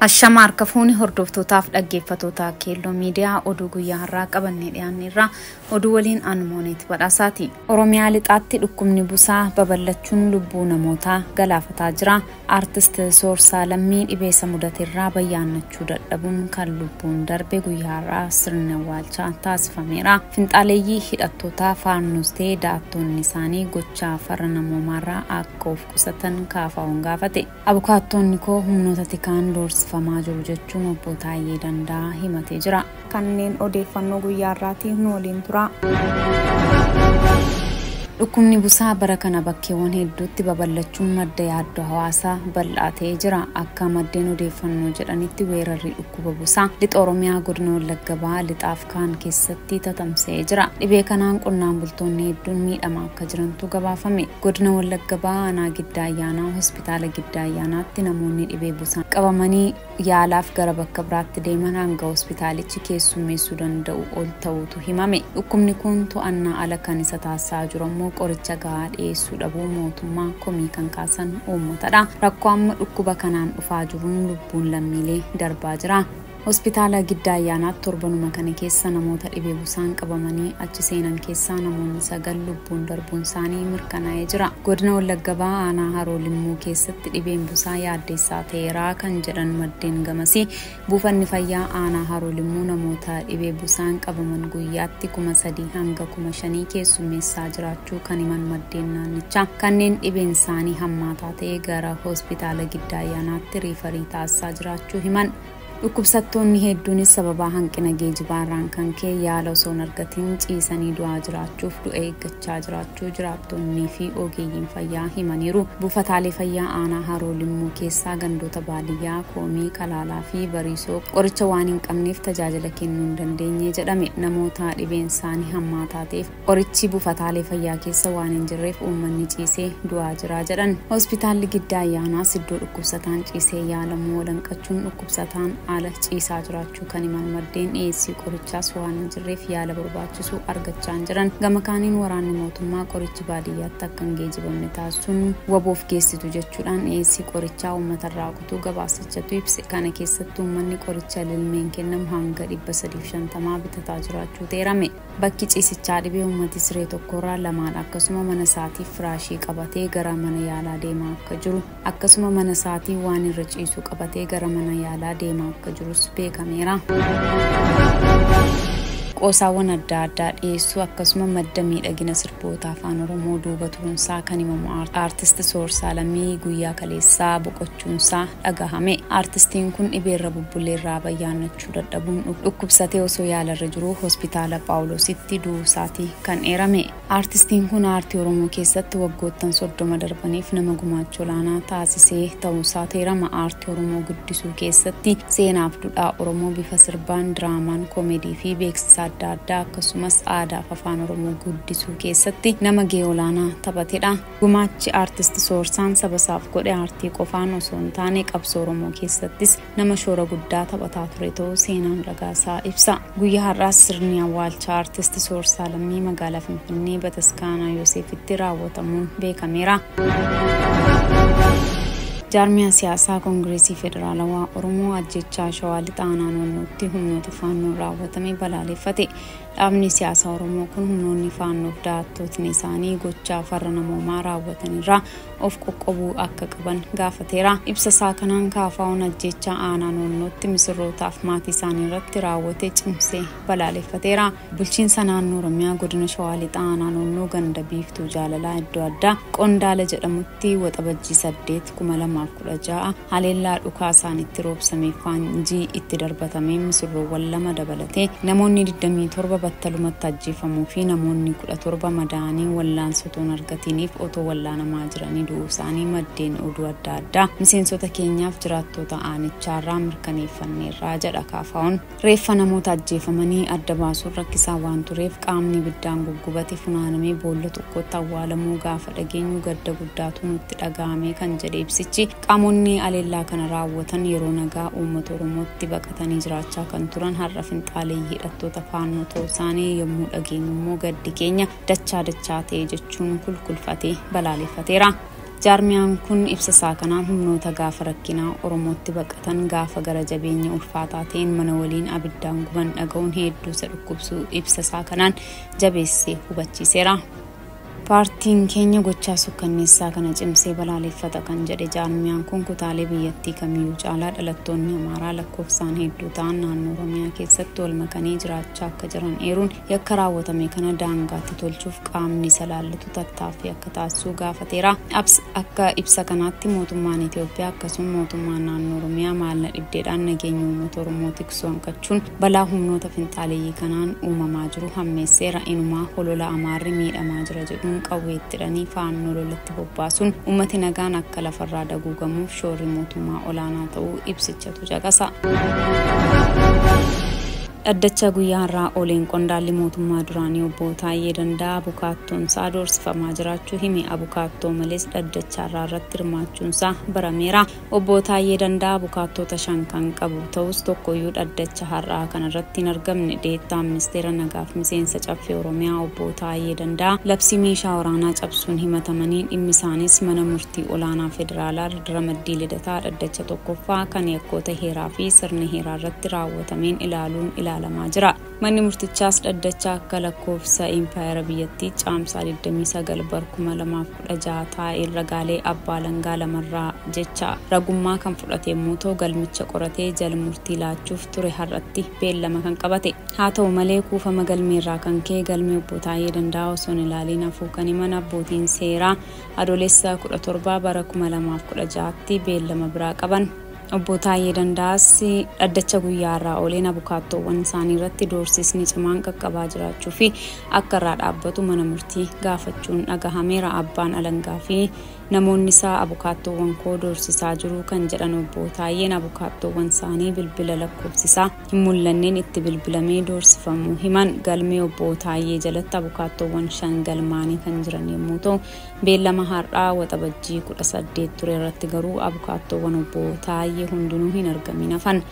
Ashama harka fuuni hordoftotaaf dhaggeeffattoota Keelloo Miidiyaa oduu guyyaa har'aa qabannee dhiyaanneerra oduu waliin aanumoonitti badhaasaati. Oromiyaa lixaatti dhukkubni busaa babal'achuun lubbuu namootaa galaafataa jira. Artist Soorsaa Lammii dhibeessa mudateerraa bayyaannachuu dadhabuun kan lubbuun darbe guyyaa har'aa sirna awwaalchaa taasifameera. Finxaaleeyyii hidhattoota faannostee da'attoonni isaanii gochaa farra namoomaarraa akka of qusatan KFO'n gaafate. Abukaattoonni koo humnoota tikaan doorsifamaa jiru jechuun obbo Taayyee Danda'a himatee jira. Kanneen odeeffannoo guyyaa har'aatiin nu waliin tura. Dhukkubni busaa bara kana bakkeewwan hedduutti babal'achuun madda yaaddoo hawaasaa bal'aatee jira. Akka maddeen odeeffannoo jedhanitti weerarri dhukkuba busaa lixa Oromiyaa godina Wallagga Bahaa lixaaf kaan keessatti tatamsa'ee jira. Dhibee kanaan qonnaan bultoonni hedduun miidhamaa akka jirantu gabaafame. Godina Wallagga Bahaa aanaa Giddaa Ayyaanaa hospitaala Giddaa Ayyaanaatti namoonni dhibee busaan qabamanii yaalaaf gara bakka biraatti deeman hanga hospitaalichi keessummeessuu danda'u ol ta'utu himame. Dhukkubni kun to'annaa ala kan isa taasisaa jiru ammoo qoricha gahaa dhiyeessuu dhabuu mootummaa komii kan kaasan uummatadha. Rakkoo amma dhukkuba kanaan dhufaa jiruun lubbuun lammiilee darbaa jira. Hospitaala Giddaa Ayyaanaatti torbanuma kana keessa namoota dhibee busaan qabamanii achi seenan keessaa namoonni 9 lubbuun darbuun isaanii mirkanaa'ee jira. Godina Wallagga Bahaa aanaa Haroo Limmuu keessatti dhibeen busaa yaaddeessaa ta'eera kan jedhan maddeen gamasii buufanni fayyaa aanaa Haroo Limmuu namoota dhibee busaan qabaman guyyaatti 3,000 hanga 5,000 keessummeessaa jiraachuu kan himan maddeen naannichaa. Kanneen dhibeen isaanii hammaataa ta'e gara hospitaala Giddaa Ayyaanaatti riifarii taasisaa jiraachuu himan. Dhukkubsattoonni hedduunis sababa hanqina geejjibaarraan kan ka'e yaala osoo hin argatiin ciisanii du'aa jiraachuuf du'a eeggachaa jiraachuu jiraattonnii fi ogeeyyiin fayyaa himaniiru. Buufataalee fayyaa aanaa Haroo Limmuu keessaa gandoota baadiyyaa Koomii, Kalaalaa fi Bariisoo qoricha waan hin qabneef tajaajila kennuu hin dandeenye jedhame. Namoota dhibeen isaanii hammaataa ta'eef qorichi buufataalee fayyaa keessa waan hin jirreef uummanni ciisee du'aa jira jedhan. Hospitaalli Giddaa Ayyaanaas iddoo dhukkubsataan ciisee yaalamuu walanqachuun dhukkubsataan ala ciisaa jiraachuu kan himan maddeen dhiyeessii qorichaas waan hin jirreef yaala barbaachisu argachaa hin jiran. Gama kaaniin waraanni mootummaa qorichi baadiyyaatti akka hin geejjibamne taasisuun waboof geessitu jechuudhaan dhiyeessii qorichaa uummatarraa kutuu gabaasichatu ibse. Kana keessatti uummanni qoricha lilmeen kennamu hanga 350 bitataa jiraachuu teerame. Bakki ciisichaa dhibee uummati siree tokkorraa lamaan akkasuma mana isaatiif firaashii qabatee gara mana yaalaa deemaa akka jiru akkasuma mana isaatii waan irra ciisu qabatee gara mana yaalaa deemaa akka jirus beekameera. Qoosaawwan adda addaa dhiyeessuu akkasuma madda miidhagina sirboota afaan Oromoo duuba turuunsaa kan himamu Artist Soorsaa Lammii guyyaa kaleessaa boqochuunsaa dhagahame. Artistiin kun dhibeerra bubbuleerraa bayyaannachuu dadhabuun dhukkubsatee osoo yaalarra jiru hospitaala Phaawulositti du'uusaatii kan eerame. Artistiin kun aartii Oromoo keessatti waggoottan 30 darbaniif nama gumaacha olaanaa taasisee ta'uusaa teerama. Aartii Oromoo guddisuu keessatti seenaaf duudhaa Oromoo bifa sirbaan, diraamaan, koomedii fi beeksisa adda addaa akkasumas aadaa afaan Oromoo guddisuu keessatti nama gahee olaanaa taphatedha. Gumaachi Artist Soorsaan saba isaaf godhe aartii qofaan osoo hin taane qabsoo Oromoo keessattis nama shoora guddaa taphataa ture ta'uu seenaan ragaasaa ibsa. Guyyaa har'aas sirni awwaalchaa Artist Soorsaa Lammii magaalaa Finfinnee Bataskaanaa Yoosefitti raawwatamuun beekameera. Jaarmiyaa siyaasaa Koongireesii Federaalawaa Oromoo ajjechaa Shawaa Lixaa aanaa Noonnootti humnoota faannoon raawwatame balaaleffate. Dhaabni siyaasaa Oromoo kun humnoonni faannoof da'attootni isaanii gochaa farra namoomaa raawwatanirraa of qoqqobuu akka qaban gaafateera. Ibsa isaa kanaan KFO'n ajjechaa aanaa Noonnootti misirrootaaf maatii isaanii irratti raawwate cimsee balaaleffateera. Bulchiinsa naannoo Oromiyaa godina Shawaa Lixaa aanaa Noonnoo ganda Biiftuu Jaalalaa iddoo addaa Qondaala jedhamutti waxabajjii 8/2016 haleellaa dhukaa isaanitti roobsamee faanjii itti darbatamee misirroowwan 2 dabalatee namoonni 27 battalumatti ajjeefamuu fi namoonni 17 madaa'anii wallaansotoon argataniif otoo wallaanamaa jiranii du'uu isaanii maddeen oduu adda addaa miseensota keenyaaf jiraattota aanichaarraa mirkaneeffanneerra jedha KFO'n. Reeffa namoota ajjeefamanii adda baasuun rakkisaa waan tureef qaamni biddaan guggubate funaanamee boolla tokkotti awwaalamuu gaafa dhageenyu gadda guddaatu nutti dhaga'ame kan jedhe ibsichi. Qaamonni haleellaa kana raawwatan yeroo nagaa uummata Oromootti baqatanii jiraachaa kan turan har'a finxaaleeyyii hidhattoota faannoo ta'uu isaanii yommuu dhageenyu immoo gaddi keenya dachaa ta'e jechuun kulkulfatee balaaleffateera. Jaarmiyaan kun ibsa isaa kanaan humnoota gaafa rakkinaa Oromootti baqatan gaafa gara jabeenya ulfaataa ta'een mana waliin abiddaan guban dhaga'uun hedduu isa dhukkubsu ibsa isaa kanaan jabeessee hubachiiseera. Paartiin keenya gochaa sukkanneessaa kana cimsee balaaleffata kan jedhe jaarmiyaan kun kutaalee biyyattii kamiyyuu caalaa dhalattoonni Amaaraa lakkoofsaan hedduu ta'an naannoo Oromiyaa keessatti wal makanii jiraachaa akka jiran eeruun yakka raawwatame kana daangaatti tolchuuf qaamni isa laallatu tattaaffii akka taasisuu gaafateera. Akka ibsa kanaatti mootummaan Itoophiyaa akkasumas mootummaan naannoo Oromiyaa maalna dhibdeedhaan nageenya uummata Oromoo tiksuu hanqachuun balaa humnoota finxaaleeyyii kanaan uumamaa jiru hammeesseera. Inumaa holola Amaarri miidhamaa jira jedhuun qawweettidhanii faannoo lolatti bobbaasuun uummati nagaan akka lafarraa daguugamuuf shoorri mootummaa olaanaa ta'uu ibsichatu caqasa. Dhaddacha guyyaa har'aa ooleen qondaalli mootummaa duraanii obbo Taayyee Danda'a abukaattoon isaa doorsifamaa jiraachuu hime. Abukaattoo malees dhaddacha har'aa irratti hirmaachuun isaa barameera. Obbo Taayyee Danda'a abukaattoota 5 kan qabu ta'us tokkoyyuu dhaddacha har'aa kanarratti hin argamne. Deettaan ministeera nagaaf miseensa caffee Oromiyaa obbo Taayyee Danda'a labsii meeshaa waraanaa cabsuun himatamanii dhimmi isaanis mana murtii olaanaa federaalaa Ramaddii Lidataa dhaddacha tokkoffaa kan yakkoota heeraa fi sirna heeraa irratti raawwatameen ilaaluun ilaalamaa jira. Manni murtichaas dhaddacha akka lakkoofsa impaayera biyyattii caamsaa 29 bara 2016 taa'ee ragaalee abbaa alangaa lamarraa jecha ragummaa kan fudhate yommuu ta'u galmicha qoratee jala murtii laachuuf ture har'atti beellama kan qabate. Haa ta'u malee kuufama galmeerraa kan ka'e galmee obbo Taayyee Danda'a osoo hin ilaaliin hafuu kan himan abbootiin seeraa adoolessa 17 bara 2016tti beellama biraa qaban. Obbo Taayyee Danda'aas dhaddacha guyyaa har'aa ooleen abukaattoowwan isaanii irratti doorsisni cimaan qaqqabaa jiraachuu fi akka irraa dhaabbatu mana murtii gaafachuun dhagahameera. Abbaan alangaa fi namoonni isaa abukaattoowwan koo doorsisaa jiru kan jedhan obbo Taayyeen abukaattoowwan isaanii bilbila lakkoofsisaa hin mul'anneen itti bilbilamee doorsifamuu himan. Galmee obbo Taayyee jalatti abukaattoowwan 5 galmaanii kan jiran yommuu ta'u beellama har'aa waxabajjii 18 ture irratti garuu abukaattoowwan obbo Taayyee hundinuu hin argamin hafan.